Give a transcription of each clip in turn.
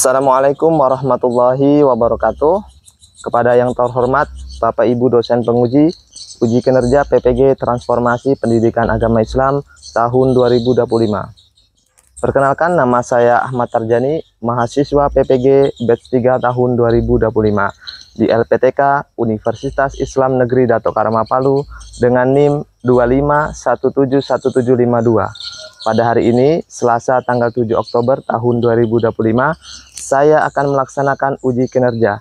Assalamualaikum warahmatullahi wabarakatuh. Kepada yang terhormat Bapak Ibu dosen penguji uji kinerja PPG Transformasi Pendidikan Agama Islam tahun 2025. Perkenalkan, nama saya Ahmad Tarjani, mahasiswa PPG batch 3 tahun 2025 di LPTK Universitas Islam Negeri Dato Karama Palu dengan NIM 25171752. Pada hari ini, Selasa tanggal 7 Oktober tahun 2025, saya akan melaksanakan uji kinerja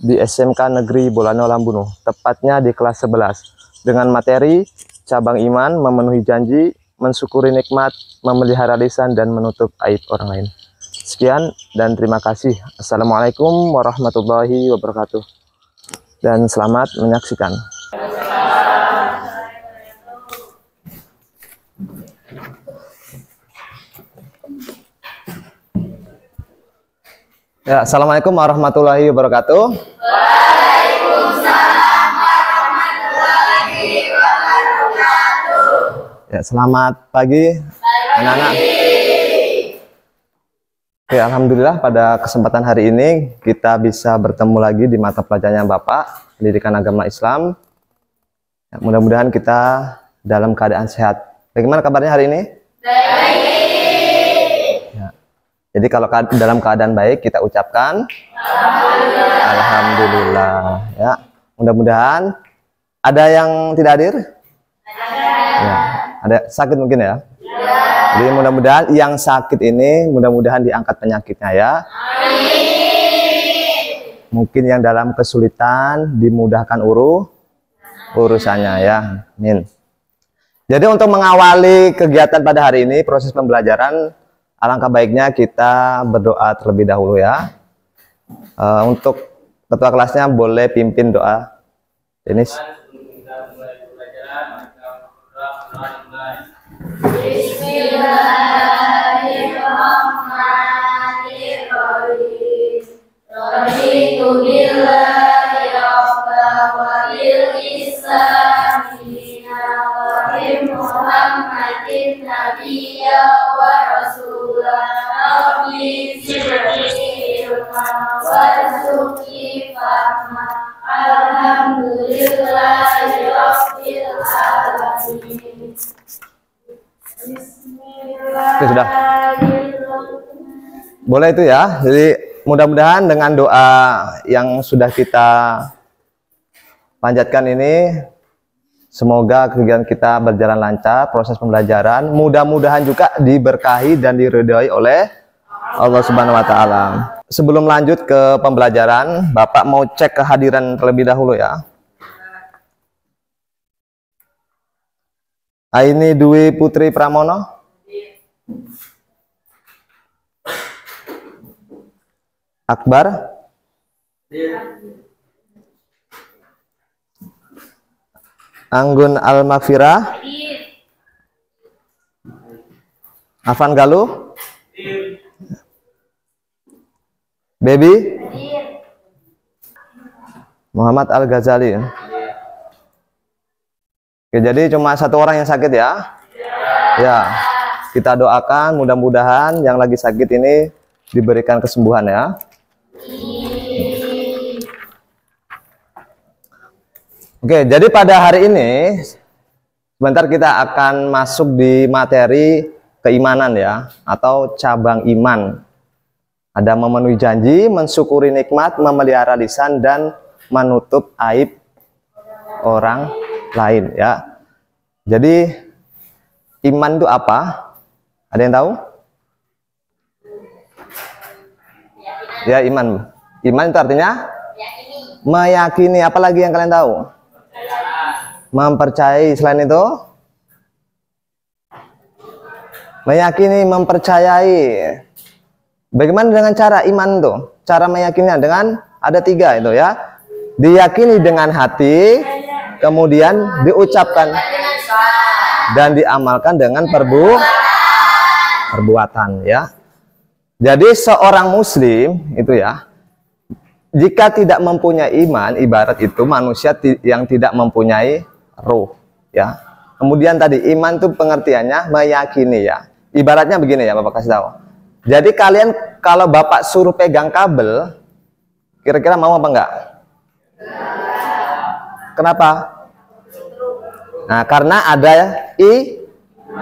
di SMK Negeri Bolano Lambunuh, tepatnya di kelas 11, dengan materi cabang iman, memenuhi janji, mensyukuri nikmat, memelihara lisan, dan menutup aib orang lain. Sekian dan terima kasih. Assalamualaikum warahmatullahi wabarakatuh. Dan selamat menyaksikan. Ya, assalamualaikum warahmatullahi wabarakatuh. Waalaikumsalam warahmatullahi wabarakatuh. Ya, selamat pagi anak-anak. Oke, alhamdulillah pada kesempatan hari ini kita bisa bertemu lagi di mata pelajaran Bapak Pendidikan Agama Islam. Ya, mudah-mudahan kita dalam keadaan sehat. Bagaimana kabarnya hari ini? Baik. Jadi kalau dalam keadaan baik kita ucapkan Alhamdulillah. Ya, mudah-mudahan ada yang tidak hadir. Ya, ada sakit mungkin ya. Jadi mudah-mudahan yang sakit ini mudah-mudahan diangkat penyakitnya ya. Mungkin yang dalam kesulitan dimudahkan urusannya ya. Amin. Jadi untuk mengawali kegiatan pada hari ini, proses pembelajaran, alangkah baiknya kita berdoa terlebih dahulu ya. Untuk ketua kelasnya boleh pimpin doa. Denis. Bismillahirrahmanirrahim. Raditu billahi rabban wa bil islami wa bi Muhammadin nabiyya wa rasulah. Rabbi zidni ilma warzuqni fahma. Alhamdulillahi rabbil alamin. Oke, sudah. Boleh itu ya. Jadi mudah-mudahan dengan doa yang sudah kita panjatkan ini, semoga kegiatan kita berjalan lancar, proses pembelajaran. Mudah-mudahan juga diberkahi dan diridhoi oleh Allah Subhanahu wa Ta'ala. Sebelum lanjut ke pembelajaran, Bapak mau cek kehadiran terlebih dahulu ya. Aini Dwi Putri Pramono. Akbar. Anggun Al-Maghfirah. Afan Galuh. Baby. Muhammad Al-Ghazali. Oke, jadi cuma satu orang yang sakit ya. Ya, kita doakan mudah-mudahan yang lagi sakit ini diberikan kesembuhan ya. Oke, jadi pada hari ini sebentar kita akan masuk di materi keimanan ya, atau cabang iman. Ada memenuhi janji, mensyukuri nikmat, memelihara lisan, dan menutup aib orang lain ya. Jadi iman itu apa? Ada yang tahu? Ya, iman. Iman itu artinya meyakini. Apalagi yang kalian tahu? Mempercayai. Selain itu meyakini, mempercayai. Bagaimana dengan cara iman itu? Cara meyakininya dengan ada 3 itu ya. Diyakini dengan hati, kemudian diucapkan dan diamalkan dengan perbuatan ya. Jadi seorang muslim itu ya, jika tidak mempunyai iman, ibarat itu manusia yang tidak mempunyai ruh ya. Kemudian tadi iman itu pengertiannya meyakini ya. Ibaratnya begini ya, Bapak kasih tahu. Jadi kalian kalau Bapak suruh pegang kabel, kira-kira mau apa enggak? Kenapa? Nah, karena ada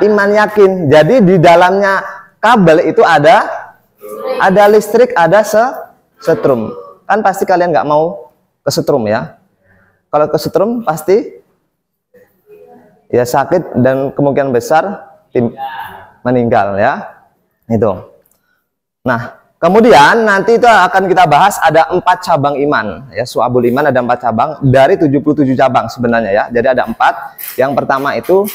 iman yakin. Jadi di dalamnya kabel itu ada listrik, ada setrum. Kan pasti kalian nggak mau kesetrum ya. Kalau kesetrum pasti ya sakit dan kemungkinan besar meninggal ya. Itu. Nah, kemudian nanti itu akan kita bahas ada 4 cabang iman ya. Syu'abul iman ada 4 cabang dari 77 cabang sebenarnya ya. Jadi ada 4. Yang pertama itu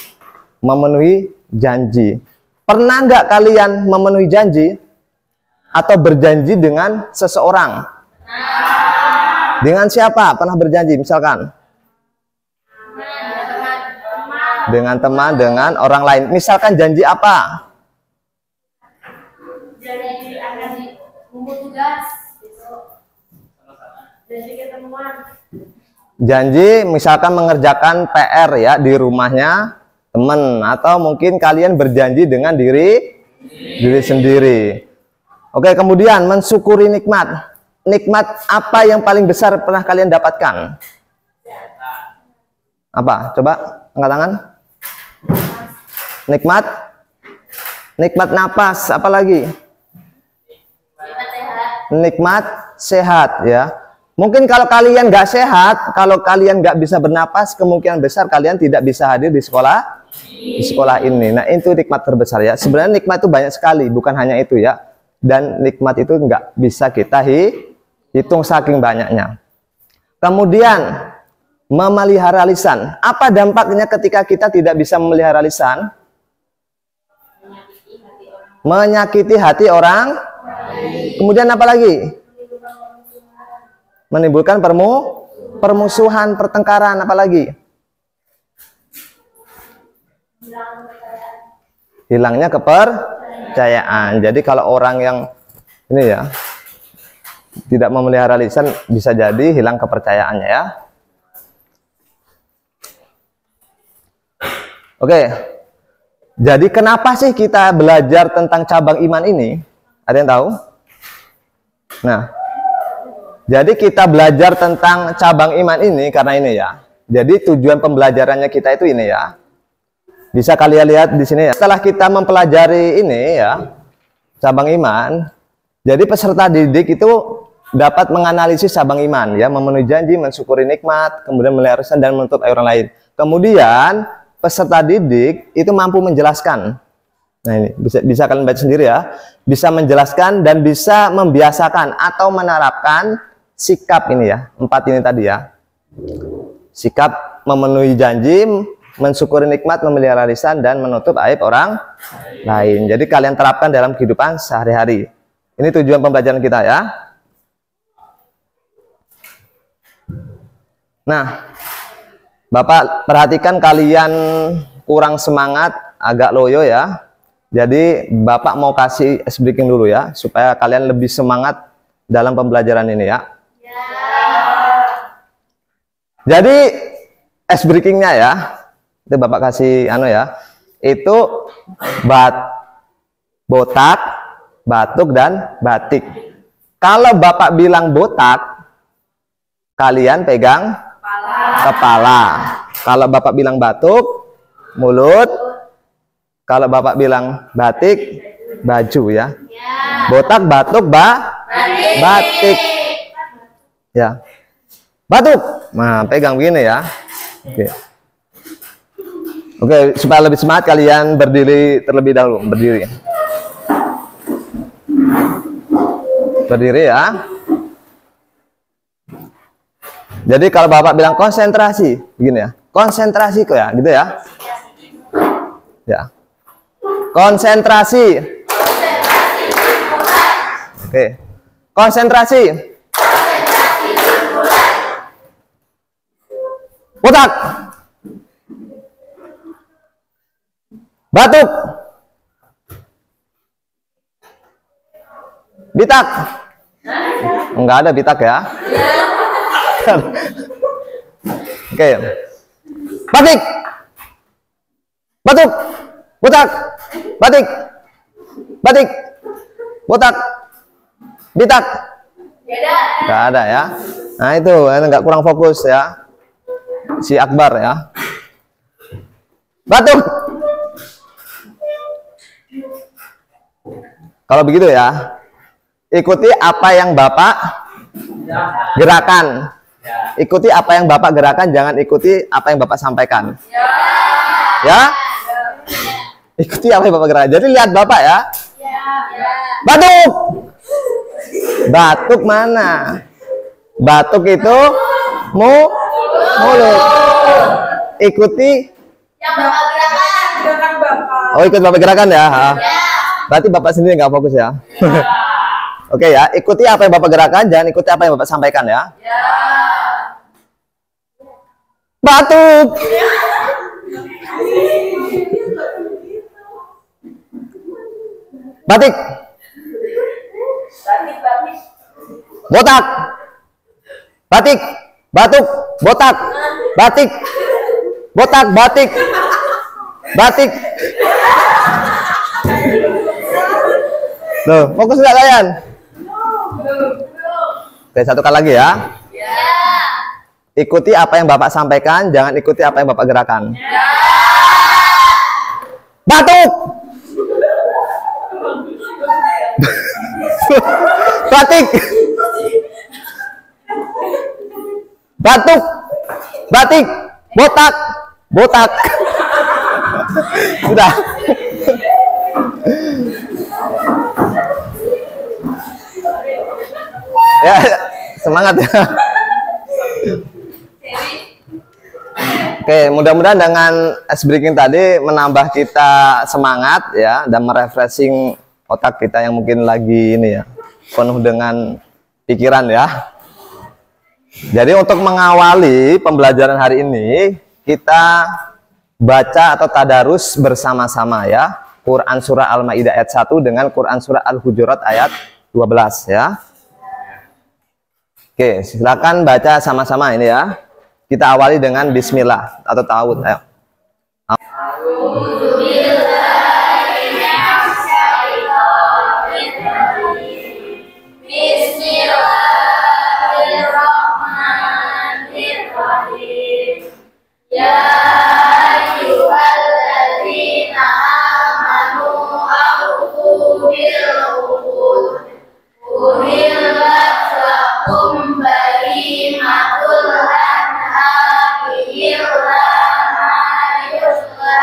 memenuhi janji. Pernah nggak kalian memenuhi janji atau berjanji dengan seseorang? Dengan siapa pernah berjanji? Misalkan dengan teman, dengan orang lain. Misalkan janji apa? Jadi akan mengumpul tugas besok. Jadi ketemuan. Janji misalkan mengerjakan PR ya di rumahnya teman, atau mungkin kalian berjanji dengan diri sendiri. Oke, kemudian mensyukuri nikmat. Nikmat apa yang paling besar pernah kalian dapatkan? Apa? Coba angkat tangan. Nikmat napas, apa lagi? Nikmat sehat ya. Mungkin kalau kalian nggak sehat, kalau kalian nggak bisa bernapas, kemungkinan besar kalian tidak bisa hadir di sekolah ini. Nah, itu nikmat terbesar ya. Sebenarnya nikmat itu banyak sekali, bukan hanya itu ya. Dan nikmat itu nggak bisa kita hitung saking banyaknya. Kemudian memelihara lisan. Apa dampaknya ketika kita tidak bisa memelihara lisan? Menyakiti hati orang. Kemudian apa lagi? Menimbulkan permusuhan, pertengkaran, apa lagi? Hilangnya kepercayaan. Jadi kalau orang yang ini ya tidak memelihara lisan, bisa jadi hilang kepercayaannya ya. Oke. Jadi kenapa sih kita belajar tentang cabang iman ini? Ada yang tahu? Nah, jadi kita belajar tentang cabang iman ini karena ini ya. Jadi tujuan pembelajarannya kita itu ini ya. Bisa kalian lihat di sini ya. Setelah kita mempelajari ini ya, cabang iman, jadi peserta didik itu dapat menganalisis cabang iman ya, memenuhi janji, mensyukuri nikmat, kemudian melihara lisan dan menutup aib orang lain. Kemudian peserta didik itu mampu menjelaskan. Nah, ini bisa kalian baca sendiri ya. Bisa menjelaskan dan bisa membiasakan atau menerapkan sikap ini ya. 4 ini tadi ya. Sikap memenuhi janji, mensyukuri nikmat, memelihara lisan dan menutup aib orang lain. Jadi kalian terapkan dalam kehidupan sehari-hari. Ini tujuan pembelajaran kita ya. Nah, Bapak perhatikan kalian kurang semangat, agak loyo ya. Jadi Bapak mau kasih ice breaking dulu ya, supaya kalian lebih semangat dalam pembelajaran ini ya. Jadi ice breakingnya ya, itu Bapak kasih ya, itu botak, batuk dan batik. Kalau Bapak bilang botak, kalian pegang kepala. Kalau Bapak bilang batuk, mulut. Kalau Bapak bilang batik, baju ya. Botak, batuk, batik. Ya. Batuk. Nah, pegang begini ya. Oke. Oke, supaya lebih semangat kalian berdiri terlebih dahulu, berdiri. Berdiri ya. Jadi kalau Bapak bilang konsentrasi, begini ya. Konsentrasi kok ya, gitu ya. Ya. Konsentrasi. Oke. Konsentrasi. Botak. Batuk. Bitak. Enggak ada bitak ya. Oke. Batik. Batuk. Botak. Batik. Batik. botak, bitak. Beda. Nggak ada ya. Nah itu nggak kurang fokus ya. Si Akbar ya. Batuk. Kalau begitu ya, ikuti apa yang Bapak gerakan. Ikuti apa yang Bapak gerakan, jangan ikuti apa yang Bapak sampaikan. Ya? Ikuti apa yang Bapak gerakan. Jadi lihat Bapak ya. Batuk. Batuk mana? Batuk itu mulut. Ikuti. Yang Bapak gerakan. Gerakan Bapak. Oh, ikut Bapak gerakan ya. Berarti Bapak sendiri nggak fokus ya. Oke ya, ikuti apa yang Bapak gerakan, jangan ikuti apa yang Bapak sampaikan ya. Batuk. Batik. Botak. Batik. Batuk. Botak. Batik. Botak. Batik. Batik. Loh, fokus nggak kalian? Oke, satu kali lagi ya. Ikuti apa yang Bapak sampaikan, jangan ikuti apa yang Bapak gerakan. Batuk. Batik. Batuk. Batik. Botak. Botak. Sudah. Ya, semangat ya. Oke, mudah-mudahan dengan ice breaking tadi menambah kita semangat ya dan merefreshing otak kita yang mungkin lagi ini ya penuh dengan pikiran ya. Jadi untuk mengawali pembelajaran hari ini kita baca atau tadarus bersama-sama ya Quran surah Al-Maidah ayat 1 dengan Quran surah Al-Hujurat ayat 12 ya. Oke, silakan baca sama-sama ini ya. Kita awali dengan bismillah atau ta'awudz. Ayo. Bismillahirrahmanirrahim. Ya ayyuhalladzina amanu awfu bil uqud. Uhillat lakum bahimatul an'ami illa ma yutla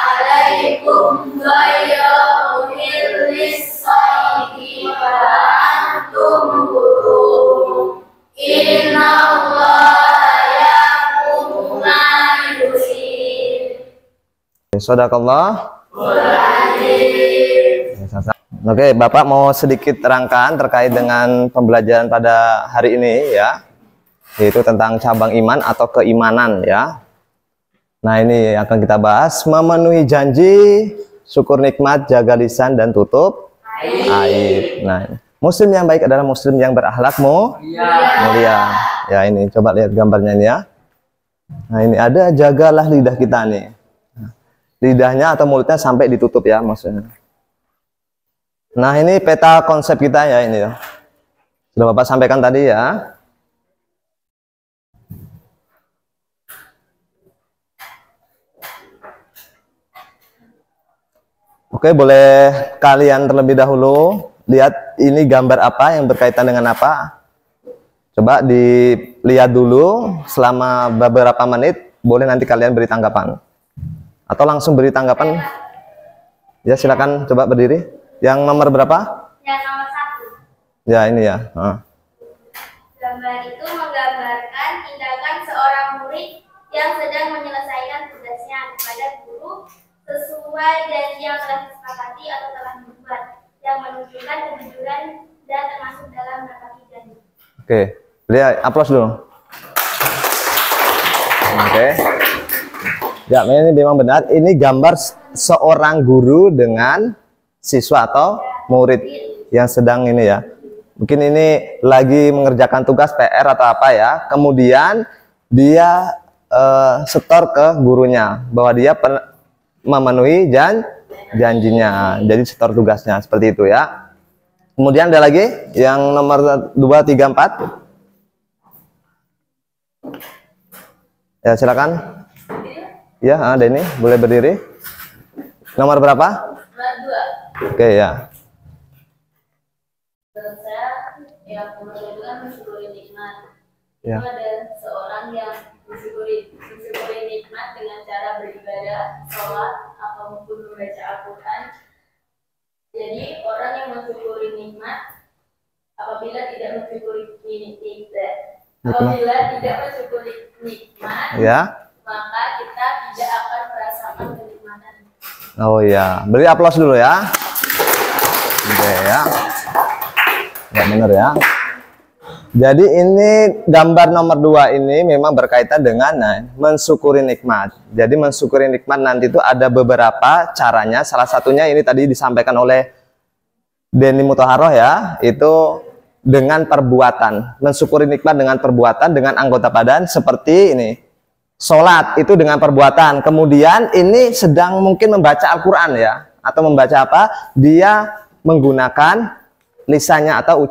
alaikum ghayra muhillis saydi wa antum hurum. Innallaha yahkumu ma yurid. Shadaqallah. Oke, Bapak mau sedikit terangkan terkait dengan pembelajaran pada hari ini ya, yaitu tentang cabang iman atau keimanan ya. Nah ini akan kita bahas memenuhi janji, syukur nikmat, jaga lisan dan tutup aib. Nah, muslim yang baik adalah muslim yang berakhlak mulia. Ya ini coba lihat gambarnya ini ya. Nah ini ada jagalah lidah kita nih. Lidahnya atau mulutnya sampai ditutup ya maksudnya. Nah ini peta konsep kita ya ini ya. Sudah Bapak sampaikan tadi ya. Oke, boleh kalian terlebih dahulu lihat ini gambar apa yang berkaitan dengan apa. Coba dilihat dulu selama beberapa menit. Boleh nanti kalian beri tanggapan. Atau langsung beri tanggapan. Ya silakan coba berdiri. Yang nomor berapa? Yang nomor 1. Ya ini ya. Gambar itu menggambarkan tindakan seorang murid yang sedang menyelesaikan tugasnya kepada guru sesuai janji yang telah disepakati atau telah dibuat, yang menunjukkan kejujuran dan termasuk dalam menepati janji. Oke, lihat aplaus dulu. Oke. Ya, ini memang benar. Ini gambar seorang guru dengan siswa atau murid yang sedang ini ya. Mungkin ini lagi mengerjakan tugas PR atau apa ya. Kemudian dia setor ke gurunya bahwa dia memenuhi janjinya. Jadi setor tugasnya seperti itu ya. Kemudian ada lagi yang nomor 2, 3, 4. Ya, silakan. Ya, ada ini, boleh berdiri. Nomor berapa? Nomor 2. Oke, ya. Saya yang nomor 2 itu kan mensyukuri nikmat. Ya. Itu ada seorang yang mensyukuri nikmat dengan cara beribadah, sholat, ataupun membaca Al-Quran. Jadi orang yang mensyukuri nikmat apabila tidak mensyukuri nikmat, Ya. maka kita tidak akan merasakan kenikmatan. Oh ya, beri aplaus dulu ya. Oke ya. Nggak bener ya. Jadi ini gambar nomor 2 ini memang berkaitan dengan mensyukuri nikmat. Jadi mensyukuri nikmat nanti itu ada beberapa caranya. Salah satunya ini tadi disampaikan oleh Denny Mutahharoh ya, itu dengan perbuatan. Mensyukuri nikmat dengan perbuatan, dengan anggota badan seperti ini. Sholat itu dengan perbuatan. Kemudian ini sedang mungkin membaca Al-Quran ya, atau membaca apa? Dia menggunakan lisannya atau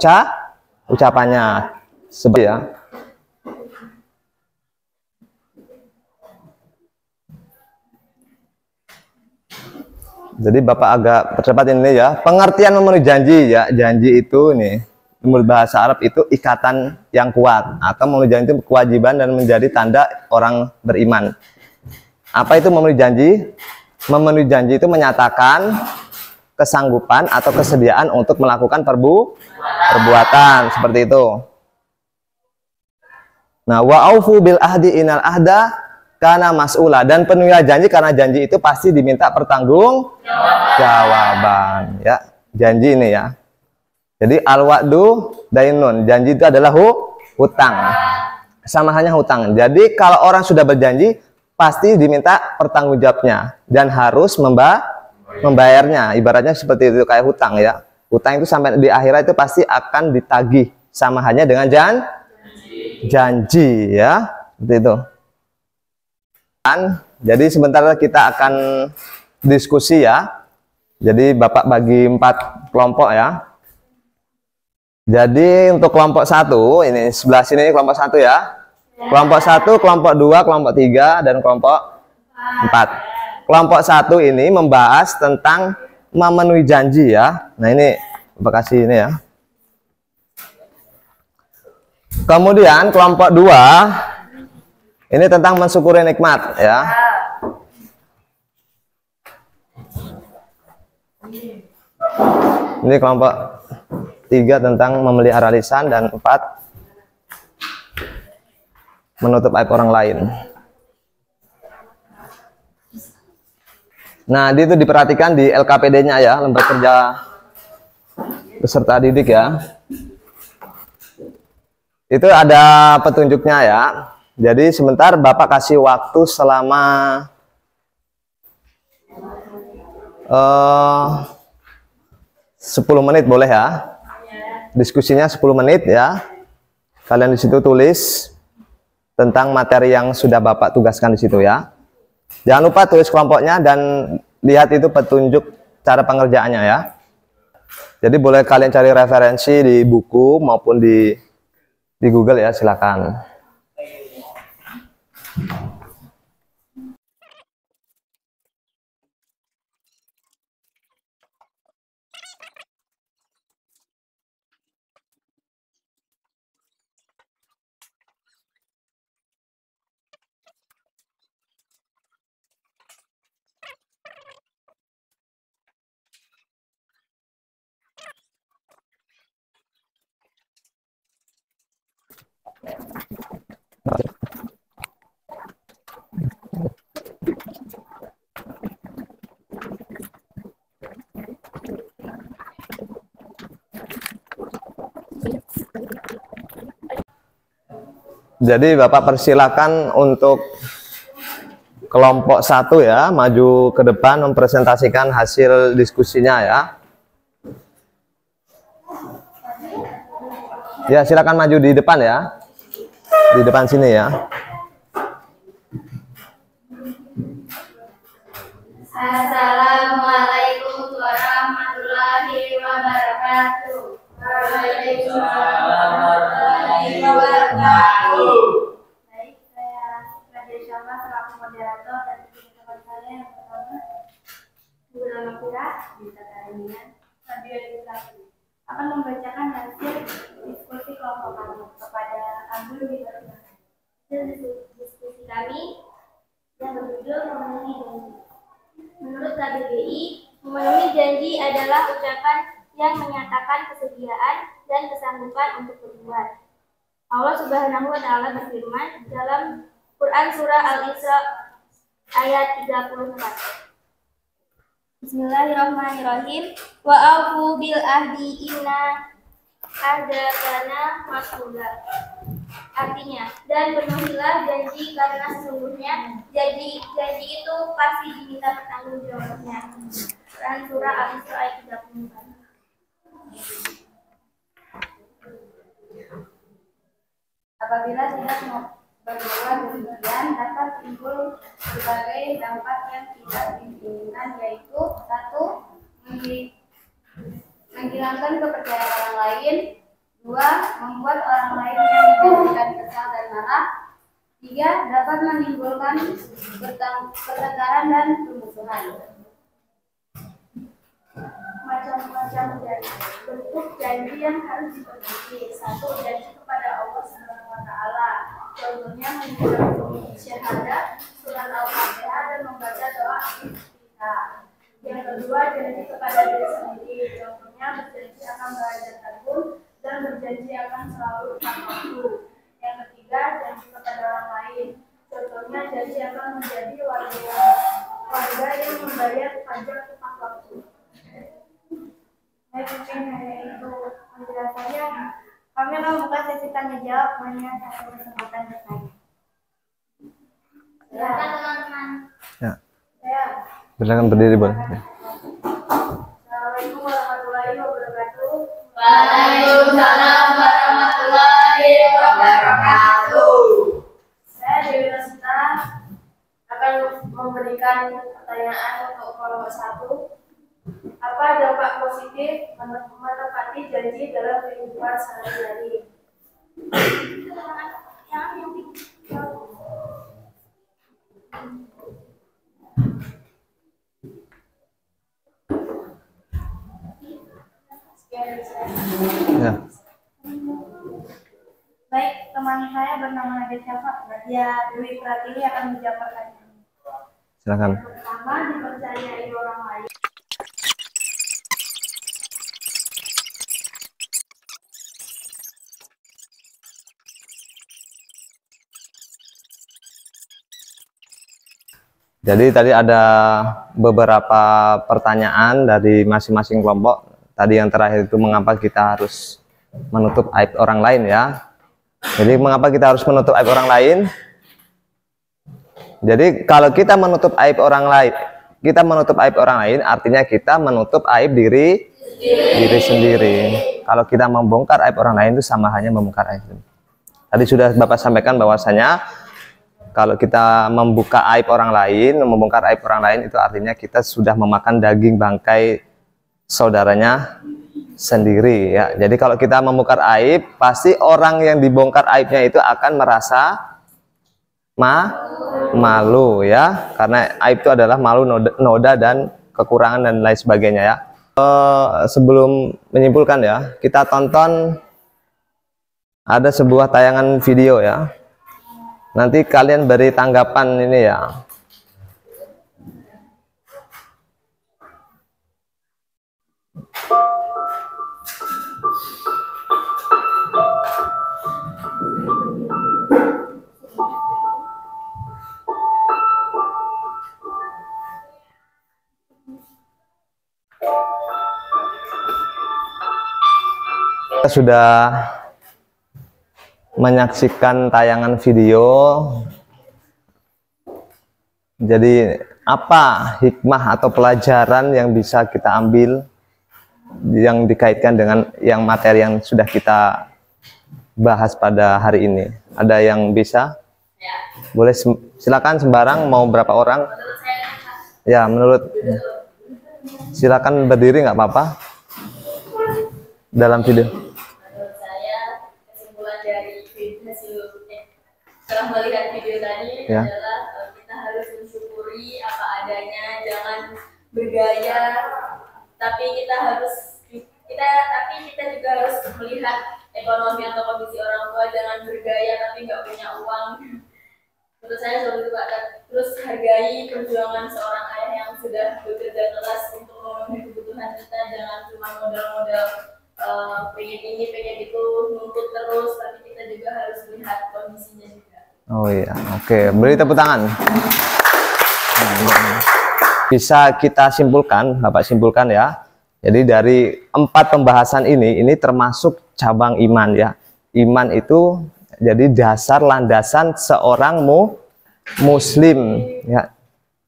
ucapannya. Seperti ya. Jadi Bapak agak percepat ini ya. Pengertian memenuhi janji ya. Janji itu nih, menurut bahasa Arab itu ikatan yang kuat, atau memenuhi janji itu kewajiban dan menjadi tanda orang beriman. Apa itu memenuhi janji? Memenuhi janji itu menyatakan kesanggupan atau kesediaan untuk melakukan perbuatan seperti itu. Nah, wa aufu bil ahdi inal ahda kana mas'ula, dan penuhilah janji karena janji itu pasti diminta pertanggungjawaban ya. Janji ini ya. Jadi al-wa'du dainun, janji itu adalah hutang. Sama hanya hutang. Jadi kalau orang sudah berjanji pasti diminta pertanggungjawabnya dan harus membayarnya. Ibaratnya seperti itu, kayak hutang ya. Hutang itu sampai di akhirat itu pasti akan ditagih, sama hanya dengan janji ya. Seperti itu. Jadi sebentar kita akan diskusi ya. Jadi Bapak bagi 4 kelompok ya. Jadi untuk kelompok 1 ini sebelah sini kelompok 1 ya. Kelompok 1, kelompok 2, kelompok 3 dan kelompok 4. Kelompok 1 ini membahas tentang memenuhi janji ya. Nah ini Bapak kasih ini ya. Kemudian kelompok 2 ini tentang mensyukuri nikmat ya. Ini kelompok 3 tentang memelihara lisan, dan 4 menutup aib orang lain. Nah, itu diperhatikan di LKPD-nya ya, lembar kerja peserta didik ya. Itu ada petunjuknya ya. Jadi sebentar Bapak kasih waktu selama 10 menit boleh ya. Diskusinya 10 menit ya. Kalian di situ tulis tentang materi yang sudah Bapak tugaskan di situ ya. Jangan lupa tulis kelompoknya dan lihat itu petunjuk cara pengerjaannya ya. Jadi boleh kalian cari referensi di buku maupun di Google ya, silakan. Jadi Bapak persilakan untuk kelompok 1 ya, maju ke depan mempresentasikan hasil diskusinya ya. Ya, silakan maju di depan ya. Di depan sini ya. Assalamualaikum warahmatullahi wabarakatuh. sang moderator dan teman-teman saya yang pertama, Bu Rama Pura, Dita Karinian, Fabio Dutati, akan membacakan hasil diskusi kelompok kami kepada Abdul dipersilakan. Hasil diskusi kami yang berjudul memenuhi janji. Menurut KBBI, memenuhi janji adalah ucapan yang menyatakan kesediaan dan kesanggupan untuk berbuat. Allah Subhanahu wa Ta'ala berfirman dalam Quran Surah Al-Isra ayat 34. Bismillahirrahmanirrahim. Wa aufu bil ahdi inna ahda kana mas'ula. Artinya, dan penuhilah janji karena sesungguhnya janji itu pasti diminta pertanggungjawabannya. Quran Surah Al-Isra ayat 34. Apabila tidak berbuat demikian, dapat timbul berbagai dampak yang tidak diinginkan, yaitu 1. Menghilangkan kepercayaan orang lain. 2. Membuat orang lain yang menjadikan kesal dan marah. 3. Dapat menimbulkan pertengkaran dan permusuhan. Macam-macam bentuk janji yang harus dipenuhi. 1. Janji kepada Allah Subhanahu wa Ta'ala. Contohnya mengucapkan syahadat, surat Al-Fatihah, dan membaca doa istiftah. Yang kedua, janji kepada diri sendiri. Contohnya berjanji akan belajar tekun dan berjanji akan selalu tepat waktu. Yang ketiga, janji kepada orang lain. Contohnya janji akan menjadi warga yang membayar pajak tepat waktu. Mungkin hanya itu penjelasannya. Kami akan membuka sesi tanya jawab, hanya satu kesempatan bertanya. Silakan teman-teman. Ya. Saya. Silakan berdiri, boleh. Assalamualaikum warahmatullahi wabarakatuh. Waalaikumsalam warahmatullahi wabarakatuh. Saya Dewi Rasita akan memberikan pertanyaan untuk kelompok 1. Apa dampak positif menepati janji dalam kehidupan sehari-hari? Ya. Baik, teman saya bernama Nadia Syafa. Nadia Dewi Pratiwi akan menjawab pertanyaan. Silakan. Pertama, dipercayai orang lain. Jadi tadi ada beberapa pertanyaan dari masing-masing kelompok. Tadi yang terakhir itu mengapa kita harus menutup aib orang lain ya. Jadi mengapa kita harus menutup aib orang lain? Jadi kalau kita menutup aib orang lain, artinya kita menutup aib diri sendiri. Kalau kita membongkar aib orang lain itu sama hanya membongkar aib. Tadi sudah Bapak sampaikan bahwasanya kalau kita membuka aib orang lain, membongkar aib orang lain, itu artinya kita sudah memakan daging bangkai saudaranya sendiri ya. Jadi kalau kita membongkar aib, pasti orang yang dibongkar aibnya itu akan merasa malu ya. Karena aib itu adalah malu, noda dan kekurangan dan lain sebagainya ya. Sebelum menyimpulkan ya, kita tonton ada sebuah tayangan video ya. Nanti kalian beri tanggapan ini ya. Kita sudah menyaksikan tayangan video. Jadi apa hikmah atau pelajaran yang bisa kita ambil yang dikaitkan dengan yang materi yang sudah kita bahas pada hari ini? Ada yang bisa? Boleh silakan sembarang, mau berapa orang? Ya, menurut silakan berdiri nggak apa-apa dalam video. Setelah melihat video tadi adalah kita bergaya, tapi kita juga harus melihat ekonomi atau kondisi orang tua. Jangan bergaya tapi nggak punya uang. Menurut saya seperti itu Pak. Terus hargai perjuangan seorang ayah yang sudah bekerja keras untuk memenuhi kebutuhan kita. Jangan cuma modal-modal pengen ini pengen itu nuntut terus, tapi kita juga harus melihat kondisinya juga. Oh iya, oke, beri tepuk tangan. Bisa kita simpulkan, Bapak simpulkan ya. Jadi dari 4 pembahasan ini termasuk cabang iman ya. Iman itu jadi dasar landasan seorang muslim ya.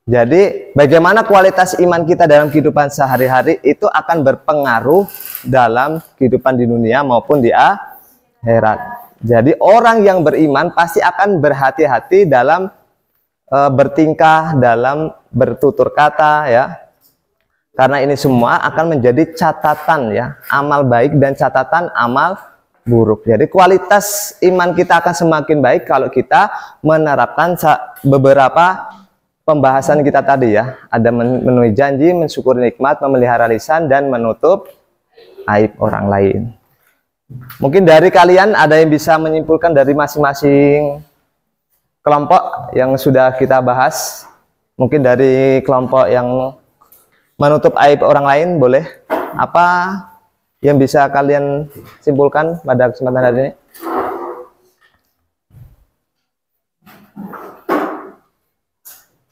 Jadi bagaimana kualitas iman kita dalam kehidupan sehari-hari itu akan berpengaruh dalam kehidupan di dunia maupun di akhirat. Jadi orang yang beriman pasti akan berhati-hati dalam bertingkah, dalam bertutur kata ya. Karena ini semua akan menjadi catatan ya, amal baik dan catatan amal buruk. Jadi kualitas iman kita akan semakin baik kalau kita menerapkan beberapa pembahasan kita tadi ya. Ada memenuhi janji, mensyukuri nikmat, memelihara lisan, dan menutup aib orang lain. Mungkin dari kalian ada yang bisa menyimpulkan dari masing-masing kelompok yang sudah kita bahas. Mungkin dari kelompok yang menutup aib orang lain boleh. Apa yang bisa kalian simpulkan pada kesempatan hari ini?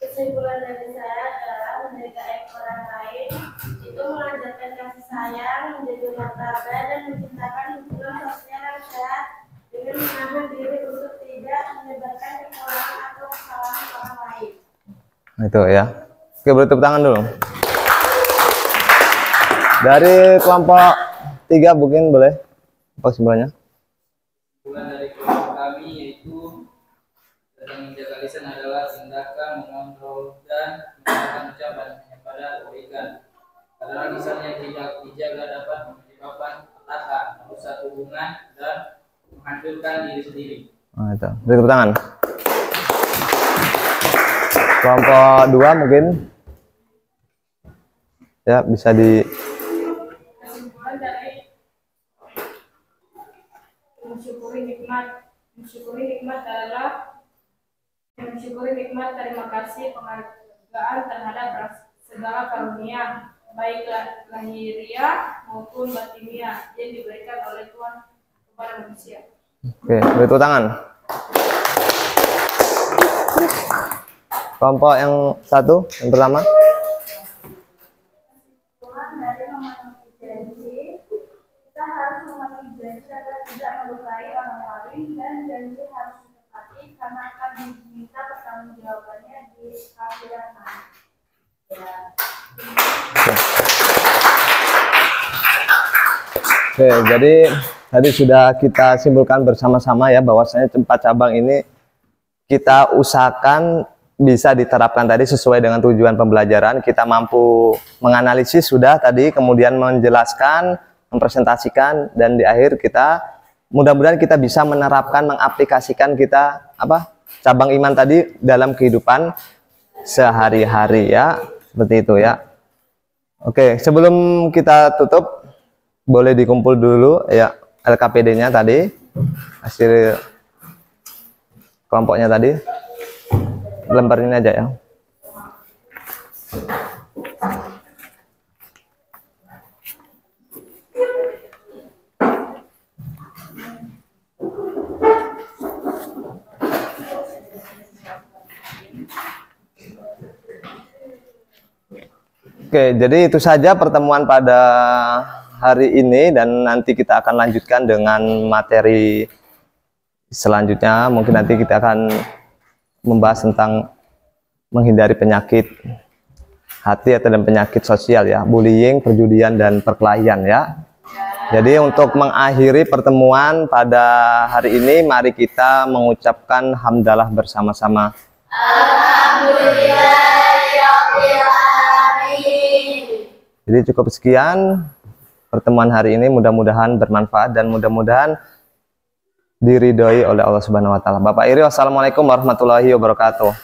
Kesimpulan dari saya adalah menjaga aib orang lain itu mengajarkan kasih sayang, menjadi martabat dan menciptakan hubungan sosial yang sehat dengan menahan diri untuk tidak menyebarkan kekurangan atau kesalahan orang lain. Itu ya. Oke, beri tepuk tangan dulu. Dari kelompok 3 mungkin boleh apa kesimpulannya? Kesimpulan dari kelompok kami yaitu dalam menjaga lisan adalah tindakan mengontrol dan menggunakan ucapan hanya pada kebaikan. Karena lisan yang tidak dijaga dapat menyebabkan petaka, merusak hubungan dan menghancurkan diri sendiri. Nah, itu. Beri tepuk tangan. Kelompok 2 mungkin ya bisa di Kesimpulan dari mensyukuri nikmat adalah mensyukuri nikmat, terima kasih, penghargaan terhadap segala karunia baik lahiriah maupun batiniah yang diberikan oleh Tuhan kepada manusia. Oke, beri tepuk tangan. Kelompok yang satu, yang pertama. Tuhan dari memenuhi janji, kita harus memenuhi janji agar tidak melukai orang lain, dan janji harus ditepati karena akan diminta pertanggungjawabannya di akhirat nanti. Oke, jadi tadi sudah kita simpulkan bersama-sama ya bahwasanya 4 cabang ini kita usahakan bisa diterapkan tadi sesuai dengan tujuan pembelajaran. Kita mampu menganalisis sudah tadi, kemudian menjelaskan, mempresentasikan, dan di akhir kita mudah-mudahan kita bisa menerapkan, mengaplikasikan kita cabang iman tadi dalam kehidupan sehari-hari ya, seperti itu ya. Oke, sebelum kita tutup boleh dikumpul dulu ya LKPD-nya tadi, hasil kelompoknya tadi. Lembar ini aja ya. Oke, jadi itu saja pertemuan pada hari ini, dan nanti kita akan lanjutkan dengan materi selanjutnya. Mungkin nanti kita akan membahas tentang menghindari penyakit hati atau dan penyakit sosial ya, bullying, perjudian, dan perkelahian ya. Jadi untuk mengakhiri pertemuan pada hari ini, mari kita mengucapkan hamdalah bersama-sama. Alhamdulillahirabbil alamin. Jadi cukup sekian pertemuan hari ini, mudah-mudahan bermanfaat dan mudah-mudahan diridhoi oleh Allah Subhanahu wa taala. Bapak Iri, wassalamualaikum warahmatullahi wabarakatuh.